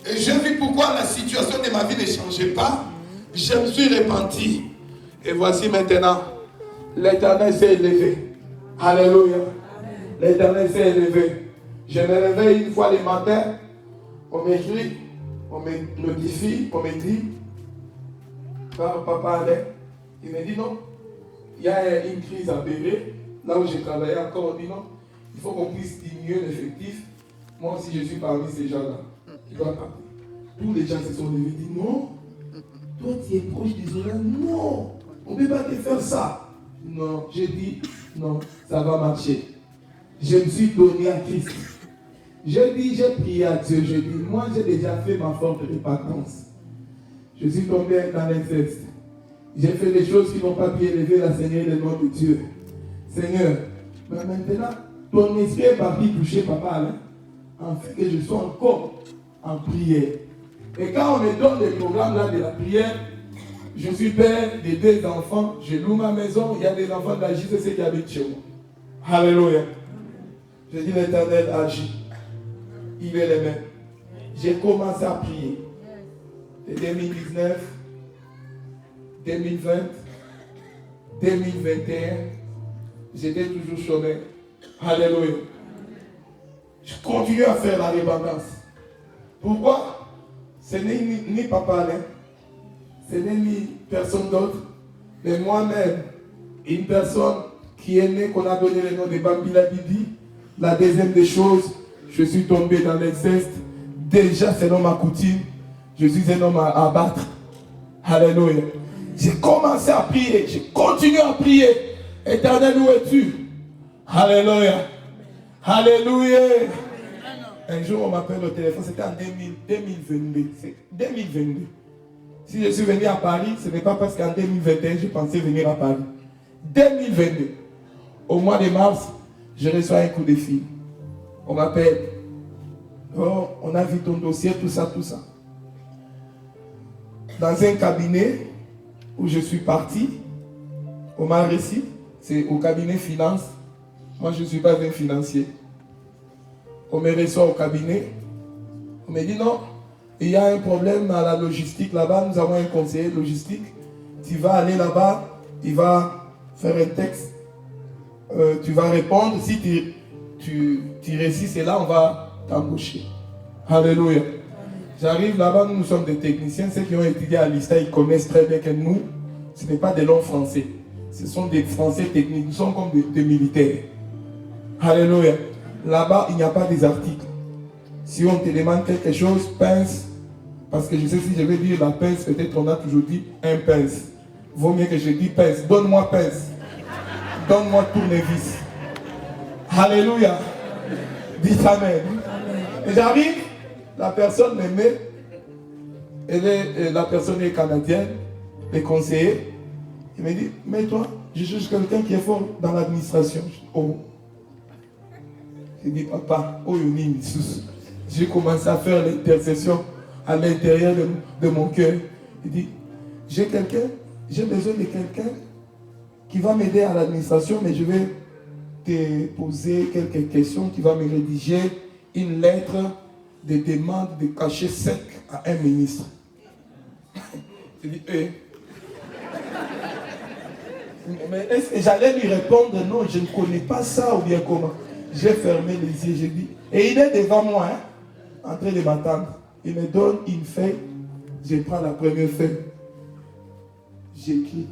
Et je vis pourquoi la situation de ma vie ne changeait pas. Je me suis repenti. Et voici maintenant, l'Éternel s'est élevé. Alléluia. L'Éternel s'est élevé. Je me réveille une fois le matin. On m'écrit, on me notifie, on me dit, papa Alain, il me dit non, il y a une crise à bébé. Là où j'ai travaillé encore, on dit non, il faut qu'on puisse diminuer l'effectif. Moi aussi, je suis parmi ces gens-là. Tous les gens se sont levés et disent non, toi tu es proche des oreilles. Non, on ne peut pas te faire ça. Non, j'ai dit non, ça va marcher. Je me suis donné à Christ. J'ai prié à Dieu. J'ai dit, moi j'ai déjà fait ma forte repentance. Je suis tombé dans l'inceste. J'ai fait des choses qui n'ont pas pu élever la Seigneur le nom de Dieu. Seigneur, mais maintenant, ton esprit est parti toucher papa Alain, en fait que je sois encore en prière. Et quand on me donne des programmes là de la prière, je suis père de 2 enfants, je loue ma maison, il y a des enfants de la JCC qui habitent chez moi. Alléluia. Je dis l'Éternel agit. Il est le même. J'ai commencé à prier. De 2019, 2020, 2021, j'étais toujours chômeur. Alléluia. Je continue à faire la repentance. Pourquoi? Ce n'est ni papa Alain, ce n'est ni personne d'autre, mais moi-même, une personne qui est née, qu'on a donné le nom de Bambila Bibi. La deuxième des choses, je suis tombé dans l'inceste. Déjà, selon ma coutume, je suis un homme à abattre. Alléluia. J'ai commencé à prier, j'ai continué à prier. Éternel, où es-tu? Alléluia. Alléluia. Un jour, on m'appelle au téléphone, c'était en 2022. C'est 2022. Si je suis venu à Paris, ce n'est pas parce qu'en 2021, je pensais venir à Paris. 2022. Au mois de mars, je reçois un coup de fil. On m'appelle. Oh, on a vu ton dossier, tout ça, tout ça. Dans un cabinet où je suis parti, on m'a reçu, c'est au cabinet finance. Moi, je ne suis pas un financier. On me reçoit au cabinet. On me dit non, il y a un problème à la logistique là-bas. Nous avons un conseiller logistique. Tu vas aller là-bas, il va faire un texte. Tu vas répondre. Si tu réussis cela, on va t'embaucher. Alléluia. J'arrive là-bas, nous sommes des techniciens. Ceux qui ont étudié à l'ISTA, ils connaissent très bien que nous, ce n'est pas des langues français. Ce sont des français techniques. Nous sommes comme des militaires. Alléluia. Là-bas, il n'y a pas des articles. Si on te demande quelque chose, pince. Parce que je sais si je vais dire la pince, peut-être on a toujours dit un pince. Vaut mieux que je dise pince. Donne-moi pince. Donne-moi tournevis. Alléluia. Dites Amen. Et j'arrive, la personne me met, la personne est canadienne, le conseiller. Il me dit, mais toi, je cherche quelqu'un qui est fort dans l'administration. Oh. Je dis, papa, oh, j'ai commencé à faire l'intercession à l'intérieur de mon cœur. Il dit, j'ai besoin de quelqu'un qui va m'aider à l'administration, mais je vais te poser quelques questions. Tu vas me rédiger une lettre de demande de cachet sec à un ministre. Je dis, mais est-ce que j'allais lui répondre, non, je ne connais pas ça ou bien comment? J'ai fermé les yeux, j'ai dit, et il est devant moi, hein, en train de m'attendre. Il me donne une feuille, je prends la première feuille, j'écris,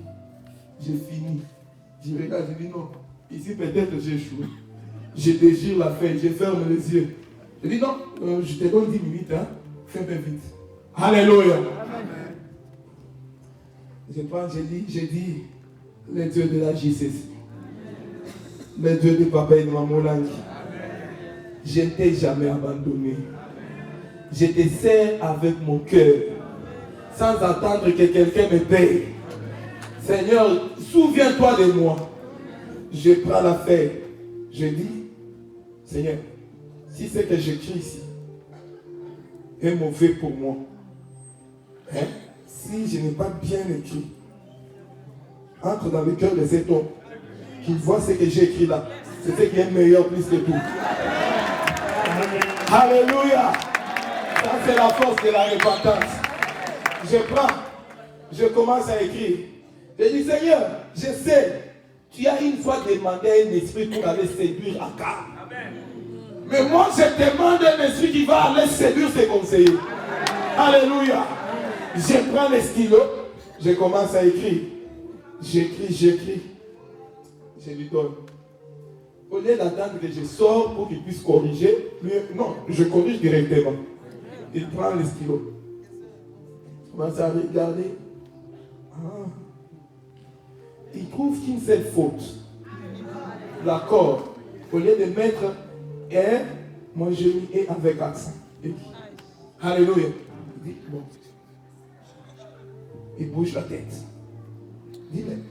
j'ai fini. Je regarde, je dis non, ici peut-être j'ai échoué. Je dégire la feuille, je ferme les yeux. Je dis non, je te donne 10 minutes, hein, fais un peu vite. Alléluia. Je prends, j'ai dit, le Dieu de la JCC, le Dieu de papa et de maman Langi, je ne t'ai jamais abandonné. Je te sers avec mon cœur, sans attendre que quelqu'un me paye. Seigneur, souviens-toi de moi. Je prends la feuille, je dis, Seigneur, si c'est que j'écris ici est mauvais pour moi, hein? Si je n'ai pas bien écrit, entre dans le cœur de cet homme, qu'il voit ce que j'ai écrit là, c'est ce qui est meilleur plus que tout. Alléluia. Ça c'est la force de la repentance. Je commence à écrire. Je dis, Seigneur, je sais, tu as une fois demandé à un esprit pour aller séduire Akab. Mais moi je demande à un esprit qui va aller séduire ses conseillers. Alléluia. Je prends le stylo, je commence à écrire. J'écris. Je lui donne. Au lieu d'attendre que je sors pour qu'il puisse corriger, non, je corrige directement. Il prend le stylo. Il commence à regarder. Il trouve qu'une seule faute. L'accord. Au lieu de mettre R, moi je mis E avec accent. Alléluia. Il dit, bon. Il bouge la tête. Dis-le.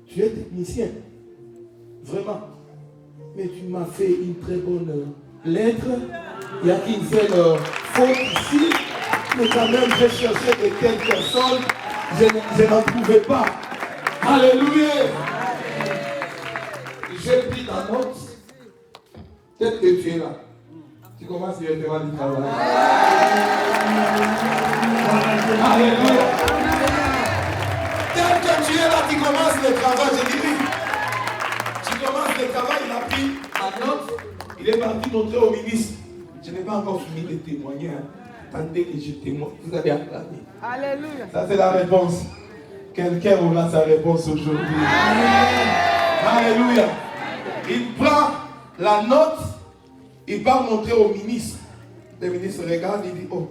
Tu es technicien. Vraiment. Mais tu m'as fait une très bonne lettre. Il n'y a qu'une seule faute ici. Mais quand même, j'ai cherché de telles personnes. Je n'en trouvais pas. Alléluia. J'ai pris ta note. Peut-être que tu es là. Tu commences directement du travail. Alléluia. Tel que tu es là, tu commences le travail. Je dis oui. Tu commences le travail, il a pris ma note. Il est parti montrer au ministre. Je n'ai pas encore fini de témoigner. Attendez que je témoigne. Vous allez acclamer. Alléluia. Ça, c'est la réponse. Quelqu'un aura sa réponse aujourd'hui. Alléluia. Il prend la note. Il va montrer au ministre. Le ministre regarde, il dit, oh,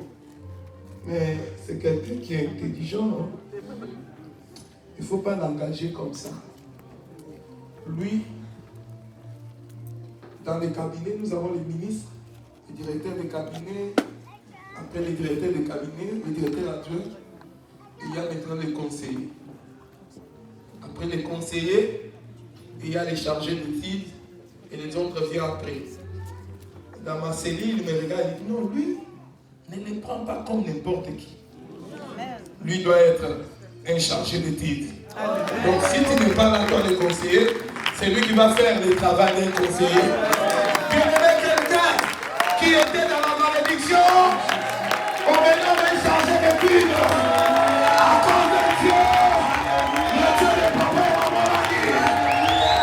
mais c'est quelqu'un qui est intelligent, non? Il ne faut pas l'engager comme ça. Lui, dans les cabinets, nous avons les ministres, les directeurs de cabinet, après les directeurs de cabinet, le directeur adjoint, il y a maintenant les conseillers. Après les conseillers, il y a les chargés d'études et les autres viennent après. Dans ma cellule, il me regarde et dit, non, lui, ne le prends pas comme n'importe qui. Lui doit être un chargé d'études. Donc si tu n'es pas là, toi, le conseiller, c'est lui qui va faire le travail d'un conseiller. Il y avait quelqu'un qui était dans la malédiction, on maintenant va charger d'études. À cause de Dieu, le Dieu de papa et maman l'a dit,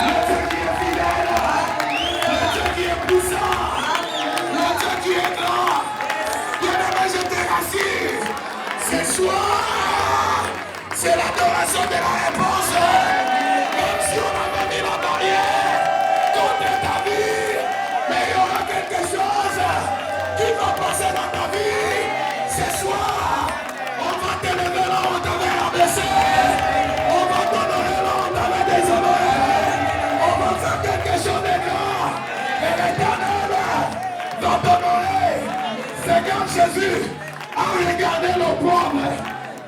le Dieu qui est fidèle, le Dieu qui est puissant, le Dieu qui est grand. Bien-aimé, je te rassure, ce soir, c'est l'adoration de la réponse. Même si on avait mis la barrière contre ta vie, mais il y aura quelque chose qui va passer dans ta vie. Ce soir, on va te lever là où on t'avait abaissé. On va t'honorer là où on t'avait déshonoré. On va faire quelque chose de grand. Et l'Éternel va t'honorer. Seigneur Jésus a regardé le pauvre.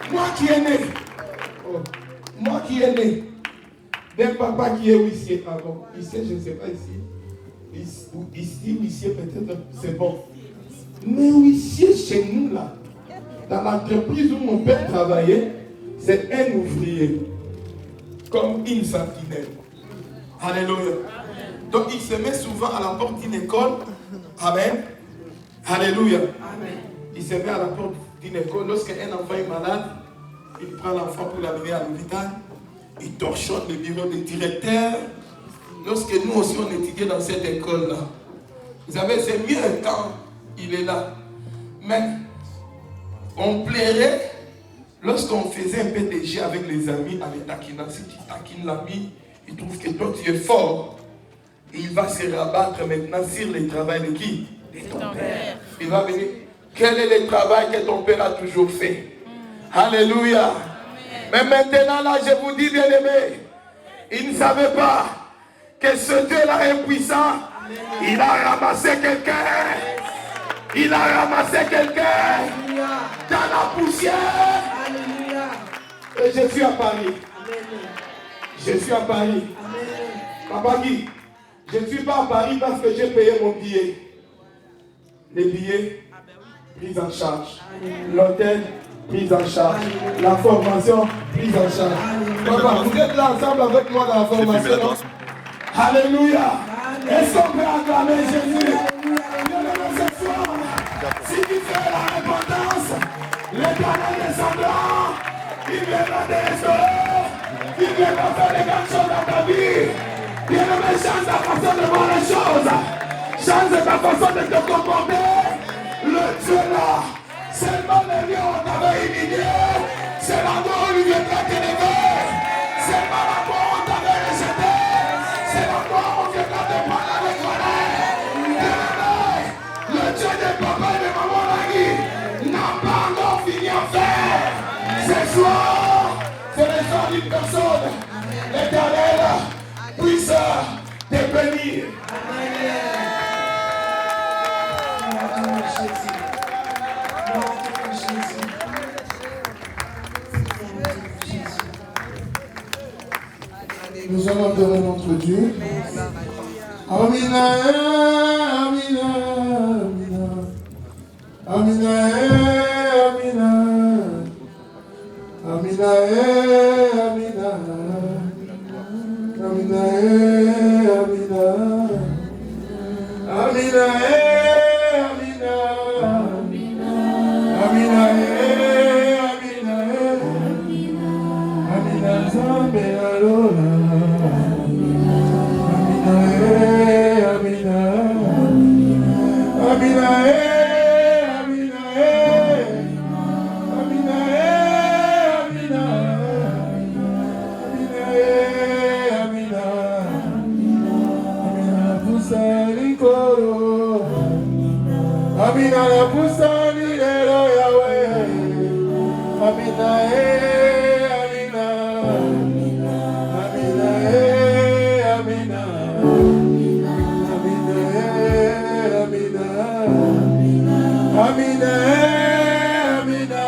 Moi qui est né. Moi qui est né d'un papa qui est huissier, pardon, huissier, je ne sais pas ici, ici, huissier peut-être, c'est bon. Mais huissier chez nous là, dans l'entreprise où mon père travaillait, c'est un ouvrier. comme une sentinelle. Alléluia. Donc il se met souvent à la porte d'une école. Amen. Alléluia. Amen. Il se met à la porte d'une école. Lorsqu'un enfant est malade, il prend l'enfant pour l'amener à l'hôpital. Il torchonne le bureau du directeur. Lorsque nous aussi on étudiait dans cette école-là, vous savez, c'est mieux quand il est là. Mais on plairait lorsqu'on faisait un peu de jeu avec les amis, avec taquinant. Si tu taquines l'ami, il trouve que toi tu es fort. Il va se rabattre maintenant sur le travail de qui? De ton père. Il va venir. Quel est le travail que ton père a toujours fait? Alléluia. Mais maintenant là, je vous dis bien aimé, il ne savait pas que ce Dieu-là impuissant, il a ramassé quelqu'un. Il a ramassé quelqu'un dans la poussière. Alléluia. Et je suis à Paris. Je suis à Paris. Papa Guy, je ne suis pas à Paris parce que j'ai payé mon billet. Les billets, pris en charge. L'hôtel, pris en charge. La formation, prise en charge. Papa, vous êtes là ensemble avec moi dans la formation, non? Alléluia. Est-ce qu'on peut acclamer Jésus? Ce soir, si tu fais la repentance, l'Éternel descendra, il viendra te restaurer, il viendra faire des grandes choses dans ta vie. Bien-aimé, change ta façon de voir les choses, change ta façon de te comporter. Le Dieu là, seulement le lieu où on t'avait humilié, c'est l'endroit où il viendra t'élever. Seulement l'endroit où on t'avait rejeté, c'est l'endroit où on viendra te prendre avec colère. Le Dieu de papa et de maman Nagui n'a pas encore fini à faire. Ce soir, c'est le sang d'une personne. L'Éternel puisse te bénir. Nous allons adorer notre Dieu. Amina, Amina, Amina, Amina, Amina, Amina, Amina, Amina, Amina, Amina, Amina, Amina, Zambe Alola. Amina la pusani lelo Yahweh. Amina Amina. Amina Amina. Amina Amina. Amina Amina. Amina.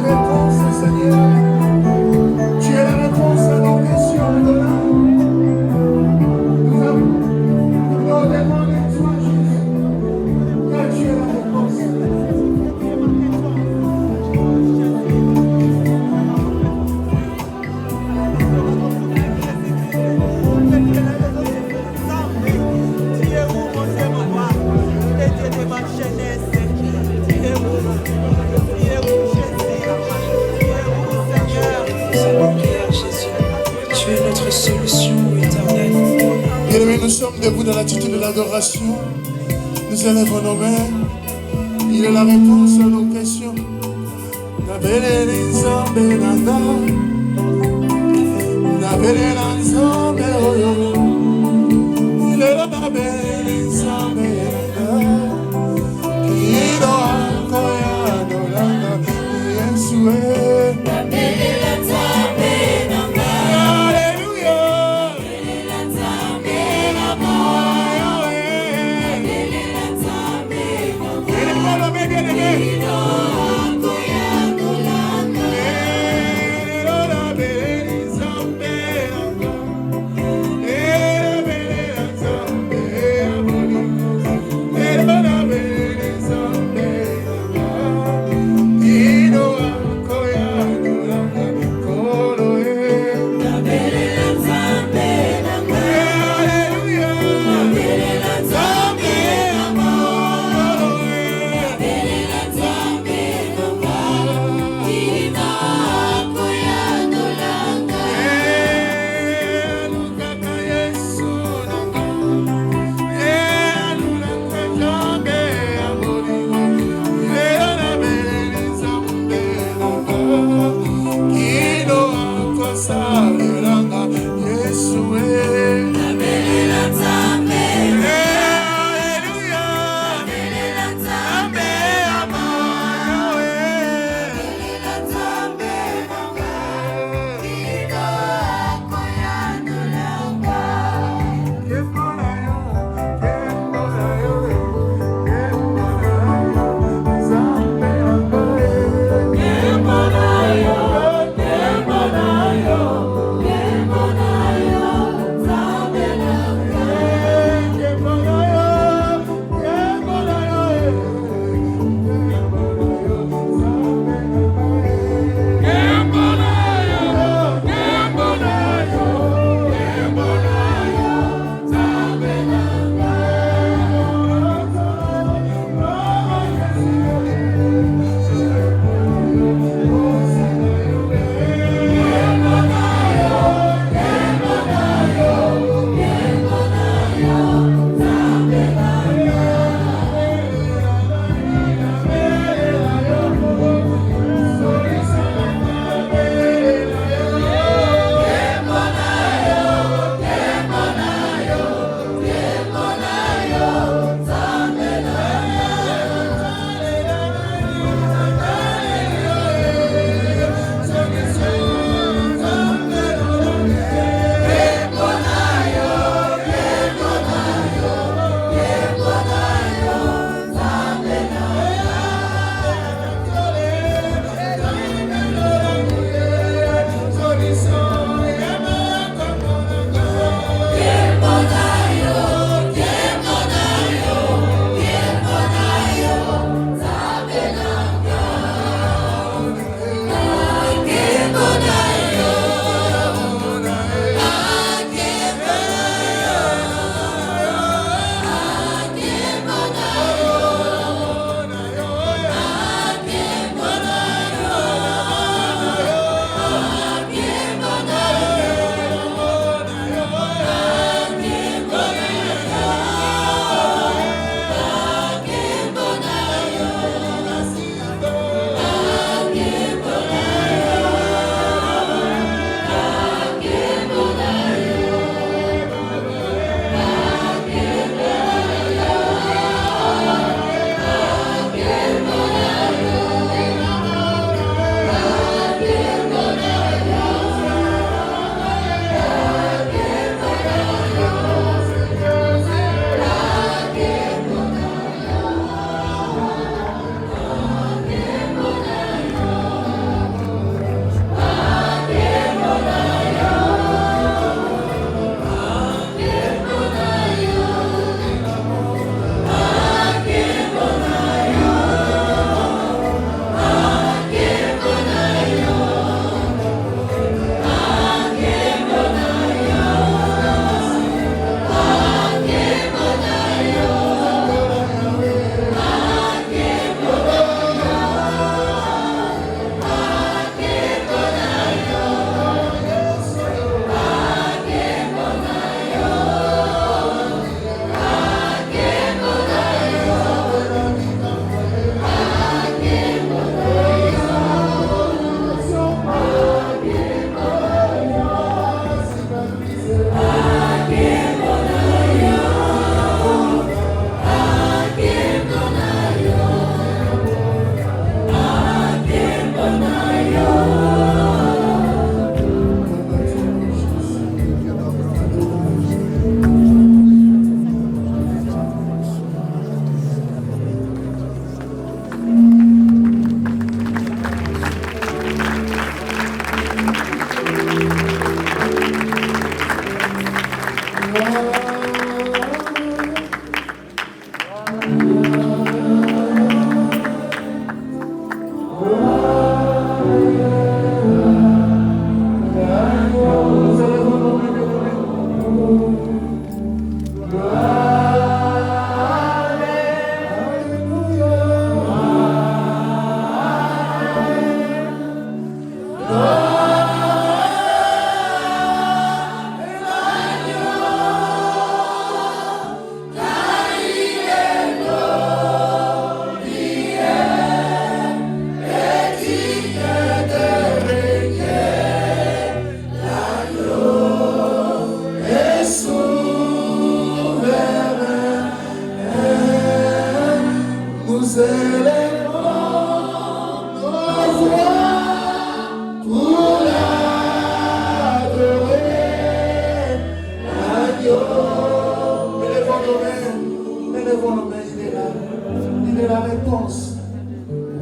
réponse, Seigneur. Tu es la réponse à nos questions, Adonai. Nous avons demandé toi, Jésus, car tu es la réponse. Tu es notre solution éternelle. Bien-aimés, nous sommes debout dans l'attitude de l'adoration. Nous élèvons nos mains. Il est la réponse à nos questions.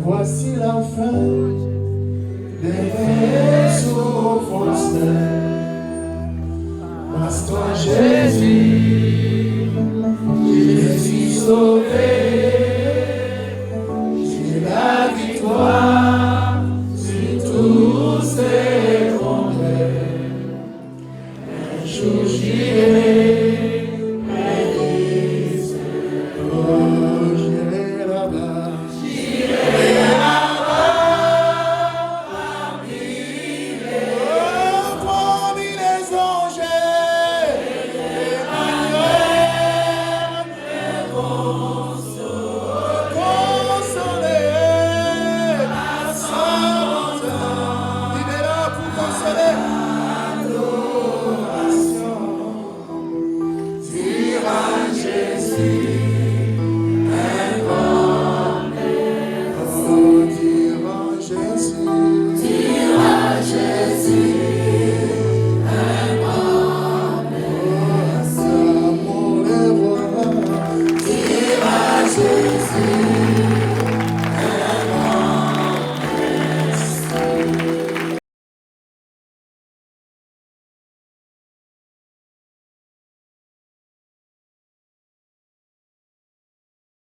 Voici la fin des souffrances. Parce qu'en Jésus, je suis sauvé. J'ai la victoire.